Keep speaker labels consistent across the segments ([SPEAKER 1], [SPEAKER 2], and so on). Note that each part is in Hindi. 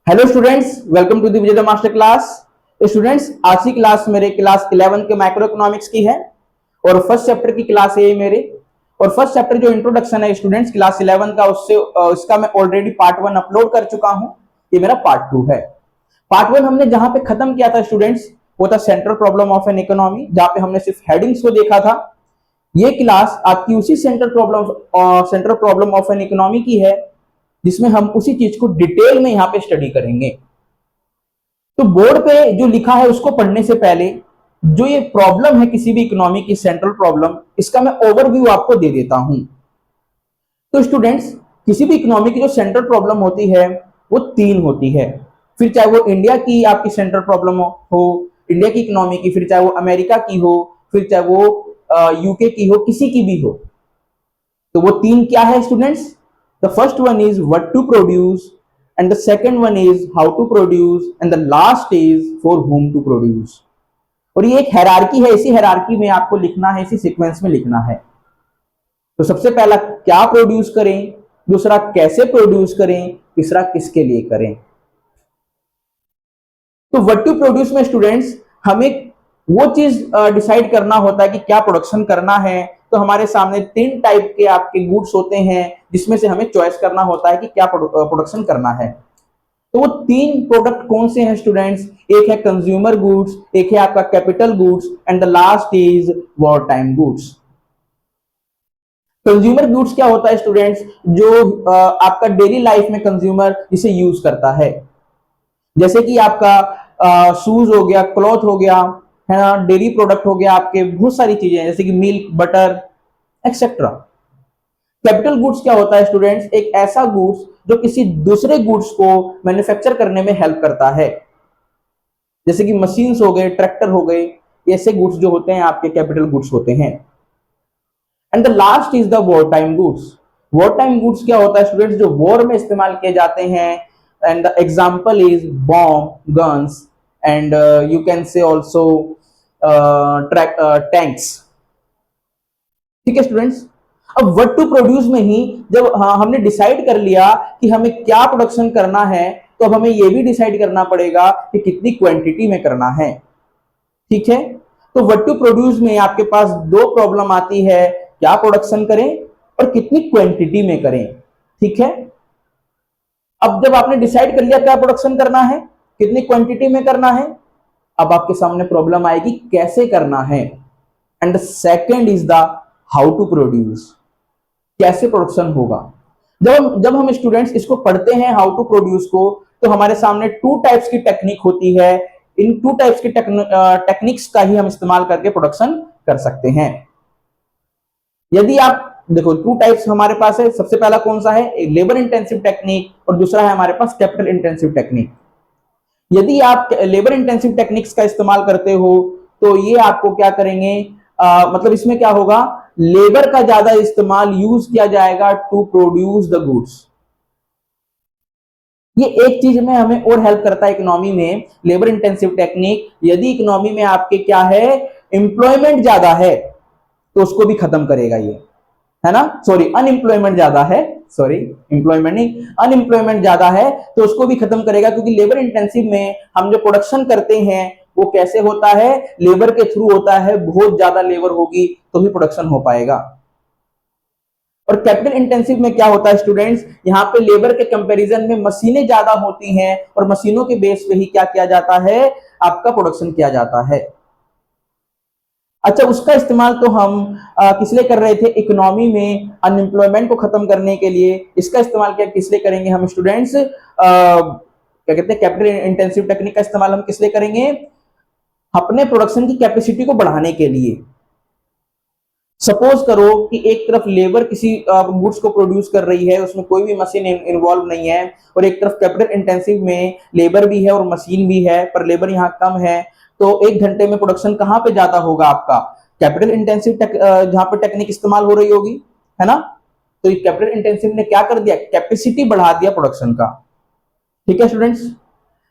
[SPEAKER 1] Hello students, welcome to the Vijay master class. Students, आज की क्लास मेरे क्लास 11 के माइक्रो इकोनॉमिक्स की है और फर्स्ट चैप्टर की क्लास है मेरे। और फर्स्ट चैप्टर जो इंट्रोडक्शन है स्टूडेंट्स क्लास 11 का, उसका मैं ऑलरेडी पार्ट 1 अपलोड कर चुका हूं। ये मेरा पार्ट 2 है। पार्ट 1 हमने जहां पे खत्म किया था स्टूडेंट्स, वो था central problem of an economy, जहां पे हमने सिर्फ हेडिंग्स को देखा था। ये क्लास आपकी उसी central problem of an economy की है, जिसमें हम उसी चीज को डिटेल में यहां पे स्टडी करेंगे। तो बोर्ड पे जो लिखा है उसको पढ़ने से पहले जो ये प्रॉब्लम है किसी भी इकोनॉमी की सेंट्रल प्रॉब्लम, इसका मैं ओवरव्यू आपको दे देता हूं। तो स्टूडेंट्स, किसी भी इकोनॉमी की जो सेंट्रल प्रॉब्लम होती है वो 3 होती है। फिर चाहे वो इंडिया की आपकी सेंट्रल प्रॉब्लम हो, इंडिया की इकोनॉमी की, फिर चाहे वो अमेरिका की हो, फिर चाहे वो यूके की हो, किसी की भी हो। तो वो 3 क्या है students? The first one is what to produce, and the second one is how to produce, and the last is for whom to produce. और ये एक हायरार्की है, इसी हायरार्की में आपको लिखना है, इसी सीक्वेंस में लिखना है। तो सबसे पहला क्या प्रोड्यूस करें, दूसरा कैसे प्रोड्यूस करें, तीसरा किसके लिए करें। तो व्हाट टू प्रोड्यूस में स्टूडेंट्स हमें वो चीज डिसाइड करना होता है कि क्या प्रोडक्शन करना है। तो हमारे सामने 3 टाइप के आपके गुड्स होते हैं, जिसमें से हमें चॉइस करना होता है कि क्या प्रोडक्शन करना है। तो वो 3 प्रोडक्ट कौन से हैं स्टूडेंट्स? एक है कंज्यूमर गुड्स, एक है आपका capital goods, and the last is war time goods. Consumer goods क्या होता है स्टूडेंट्स? जो आपका डेली लाइफ में कंज्यूमर इसे यूज करता है, जैसे कि आपका शूज हो गया, क्लॉथ हो गया, है ना, डेली प्रोडक्ट हो गया, आपके बहुत सारी चीजें जैसे कि milk, butter etcetera. Capital goods क्या होता है स्टूडेंट्स? एक ऐसा गुड्स जो किसी दूसरे गुड्स को मैन्युफैक्चर करने में हेल्प करता है, जैसे कि मशीन्स हो गए, ट्रैक्टर हो गए, ऐसे गुड्स जो होते हैं आपके कैपिटल गुड्स होते हैं। And the last is the war time goods. War time goods क्या होता है स्टूडेंट्स? जो वॉर में इस्तेमाल किए जाते हैं, and the example is bomb, guns, and you can say also tanks. ठीक है स्टूडेंट्स। अब व्हाट टू प्रोड्यूस में ही जब हमने डिसाइड कर लिया कि हमें क्या प्रोडक्शन करना है, तो अब हमें यह भी डिसाइड करना पड़ेगा कि कितनी क्वांटिटी में करना है। ठीक है। तो व्हाट टू प्रोड्यूस में आपके पास 2 प्रॉब्लम आती है, क्या प्रोडक्शन करें और कितनी क्वांटिटी में करें। ठीक है। अब जब आपने डिसाइड कर लिया क्या प्रोडक्शन करना है, कितनी क्वांटिटी में करना है, अब आपके सामने प्रॉब्लम आएगी कैसे करना है। And second is the how to produce, कैसे प्रोडक्शन होगा। जब हम स्टूडेंट्स इसको पढ़ते हैं हाउ टू प्रोड्यूस को, तो हमारे सामने 2 टाइप्स की टेक्निक होती है। इन 2 टाइप्स की टेक्निक्स का ही हम इस्तेमाल करके प्रोडक्शन कर सकते हैं। यदि आप देखो 2 टाइप्स हमारे पास है। सबसे पहला कौन सा है? लेबर इंटेंसिव टेक्निक, और दूसरा है हमारे पास कैपिटल इंटेंसिव टेक्निक। यदि आप लेबर इंटेंसिव टेक्निक्स का इस्तेमाल करते हो तो ये आपको क्या करेंगे, मतलब इसमें क्या होगा, लेबर का ज्यादा इस्तेमाल यूज किया जाएगा टू प्रोड्यूस द गुड्स। ये एक चीज में हमें और हेल्प करता है इकोनॉमी में, लेबर इंटेंसिव टेक्निक। यदि इकोनॉमी में आपके क्या है, एम्प्लॉयमेंट ज्यादा है, तो उसको भी खत्म करेगा ये, है ना। सॉरी, अनएम्प्लॉयमेंट ज्यादा है, सॉरी एम्प्लॉयमेंट नहीं, अनएम्प्लॉयमेंट ज्यादा है तो उसको भी खत्म करेगा। क्योंकि लेबर इंटेंसिव में हम जो प्रोडक्शन करते हैं वो कैसे होता है, लेबर के थ्रू होता है। बहुत ज्यादा लेबर होगी तो भी प्रोडक्शन हो पाएगा। और कैपिटल इंटेंसिव में क्या होता है स्टूडेंट्स, यहाँ पे लेबर के कंपैरिजन में मशीनें ज्यादा होती हैं, और मशीनों के बेस पे ही क्या किया जाता है, आपका प्रोडक्शन किया जाता है। अच्छा, उसका इस्तेमाल तो हम किस लिए कर रहे थे, इकोनॉमी में अनएम्प्लॉयमेंट को खत्म करने के लिए। इसका इस्तेमाल क्या किस लिए करेंगे हम स्टूडेंट्स, क्या कहते हैं, कैपिटल इंटेंसिव टेक्निक का इस्तेमाल हम किस लिए करेंगे, अपने प्रोडक्शन की कैपेसिटी को बढ़ाने के लिए। सपोज करो कि एक तरफ लेबर किसी गुड्स को प्रोड्यूस कर रही है, उसमें कोई भी मशीन इन्वॉल्व नहीं है, और एक तरफ कैपिटल इंटेंसिव में लेबर भी है और मशीन भी है, पर लेबर यहाँ कम है। तो 1 घंटे में प्रोडक्शन कहां पे ज्यादा होगा आपका, कैपिटल इंटेंसिव जहां पे टेक्निक इस्तेमाल हो रही होगी, है ना। तो कैपिटल इंटेंसिव ने क्या कर दिया, कैपेसिटी बढ़ा दिया प्रोडक्शन का। ठीक है स्टूडेंट्स,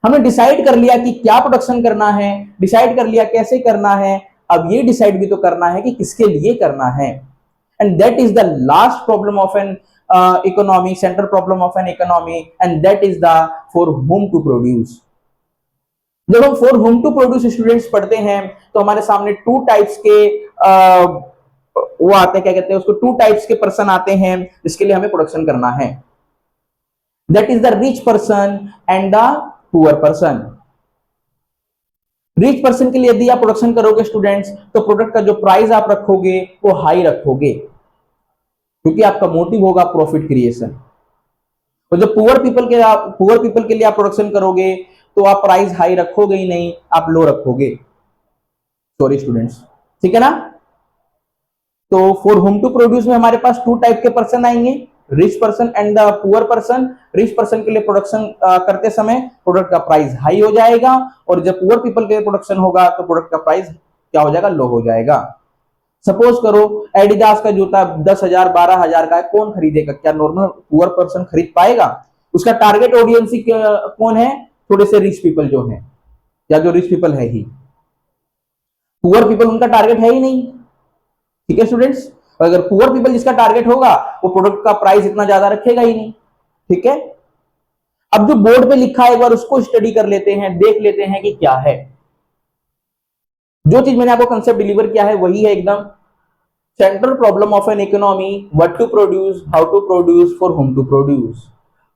[SPEAKER 1] हमने डिसाइड कर लिया कि क्या प्रोडक्शन करना है, डिसाइड कर लिया कैसे करना है, अब ये डिसाइड भी तो करना है कि किसके लिए करना है। And that is the last problem of an economy, central problem of an economy, and that is the for whom to produce. जब हम for whom to produce students पढ़ते हैं तो हमारे सामने टू टाइप्स के वो आते हैं, क्या कहते हैं उसको, टू टाइप्स के पर्सन आते हैं जिसके लिए हमें प्रोडक्शन करना है। That is the rich person and the poor person. Rich person के लिए यदि आप प्रोडक्शन करोगे स्टूडेंट्स, तो प्रोडक्ट का जो प्राइस आप रखोगे वो हाई रखोगे, क्योंकि आपका मोटिव होगा प्रॉफिट क्रिएशन। और जो पुअर पीपल के लिए आप प्रोडक्शन करोगे तो आप प्राइस हाई रखोगे ही नहीं, आप लो रखोगे। सॉरी स्टूडेंट्स, ठीक है ना। तो फॉर होम टू प्रोड्यूस में हमारे पास टू टाइप के पर्सन आएंगे, rich person and the poor person. Rich person के लिए प्रोडक्शन करते समय प्रोडक्ट का प्राइस हाई हो जाएगा, और जब पुअर पीपल के लिए प्रोडक्शन होगा तो प्रोडक्ट का प्राइस क्या हो जाएगा, लो हो जाएगा। सपोज करो एडिडास का जूता 10,000 12,000 का है, कौन खरीदेगा? क्या नॉर्मल पुअर पर्सन खरीद पाएगा? उसका टारगेट ऑडियंस ही कौन है? थोड़े से रिच पीपल जो हैं, या जो रिच पीपल है ही। पुअर पीपल उनका टारगेट है ही नहीं, ठीक है स्टूडेंट्स। अगर पुअर पीपल जिसका टारगेट होगा वो प्रोडक्ट का प्राइस इतना ज्यादा रखेगा ही नहीं, ठीक है। अब जो बोर्ड पे लिखा है एक बार उसको स्टडी कर लेते हैं, देख लेते हैं कि क्या है। जो चीज मैंने आपको कंसेप्ट डिलीवर किया है वही है एकदम। Central problem of an economy, what to produce, how to produce, for whom to produce.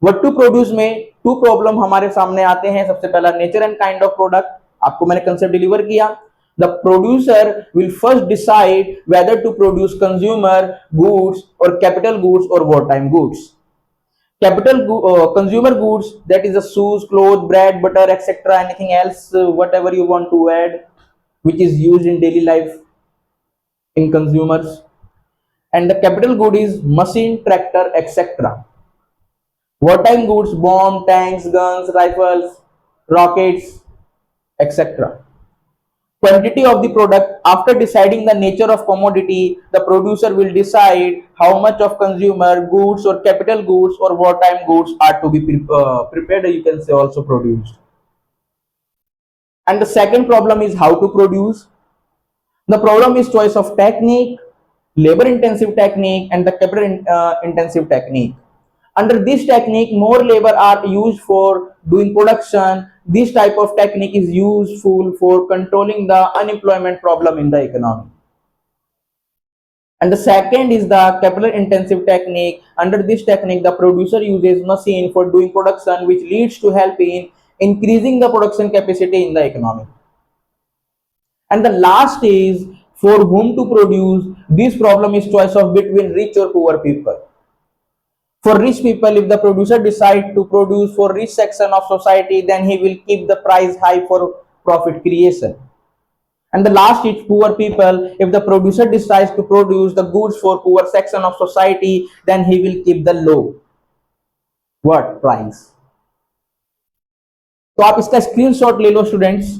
[SPEAKER 1] What to produce में टू प्रॉब्लम हमारे सामने आते हैं। सबसे पहला nature and kind of product, आपको मैंने कंसेप्ट डिलीवर किया। The producer will first decide whether to produce consumer goods or capital goods or wartime goods. Consumer goods, that is the shoes, clothes, bread, butter, etc. Anything else, whatever you want to add, which is used in daily life in consumers. And the capital good is machine, tractor, etc. Wartime goods, bomb, tanks, guns, rifles, rockets, etc. Quantity of the product. After deciding the nature of commodity, the producer will decide how much of consumer goods or capital goods or wartime goods are to be prepared, you can say also produced. And the second problem is how to produce. The problem is choice of technique, labor intensive technique and the capital intensive technique. Under this technique, more labor are used for doing production. This type of technique is useful for controlling the unemployment problem in the economy. And the second is the capital intensive technique. Under this technique, the producer uses machine for doing production, which leads to help in increasing the production capacity in the economy. And the last is for whom to produce. This problem is choice of between rich or poor people. For rich people, if the producer decides to produce for rich section of society, then he will keep the price high for profit creation. And the last is poor people. If the producer decides to produce the goods for poor section of society, then he will keep the low what price. तो आप इसका स्क्रीनशॉट ले लो स्टूडेंट्स।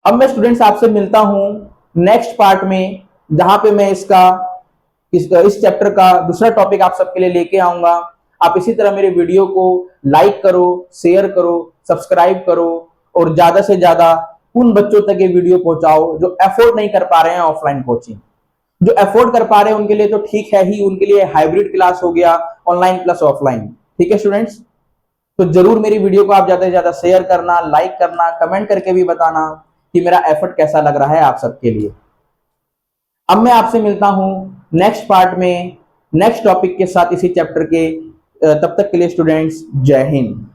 [SPEAKER 1] अब मैं स्टूडेंट्स आपसे मिलता हूं नेक्स्ट पार्ट में, जहां पे मैं इस चैप्टर का दूसरा टॉपिक आप सबके लिए लेके आऊंगा। आप इसी तरह मेरे वीडियो को लाइक करो, शेयर करो, सब्सक्राइब करो और ज्यादा से ज्यादा उन बच्चों तक ये वीडियो पहुंचाओ जो अफोर्ड नहीं कर पा रहे हैं ऑफलाइन कोचिंग। जो अफोर्ड कर पा रहे हैं उनके लिए तो ठीक है ही, उनके लिए हाइब्रिड क्लास हो गया, ऑनलाइन प्लस ऑफलाइन। ठीक है स्टूडेंट्स, तो जरूर मेरी वीडियो को आप ज्यादा से ज्यादा शेयर करना, लाइक करना, कमेंट करके भी बताना कि मेरा एफर्ट कैसा लग रहा है आप सबके लिए। अब मैं आपसे मिलता हूं नेक्स्ट पार्ट में नेक्स्ट टॉपिक के साथ इसी चैप्टर के। तब तक के लिए स्टूडेंट्स, जय हिंद।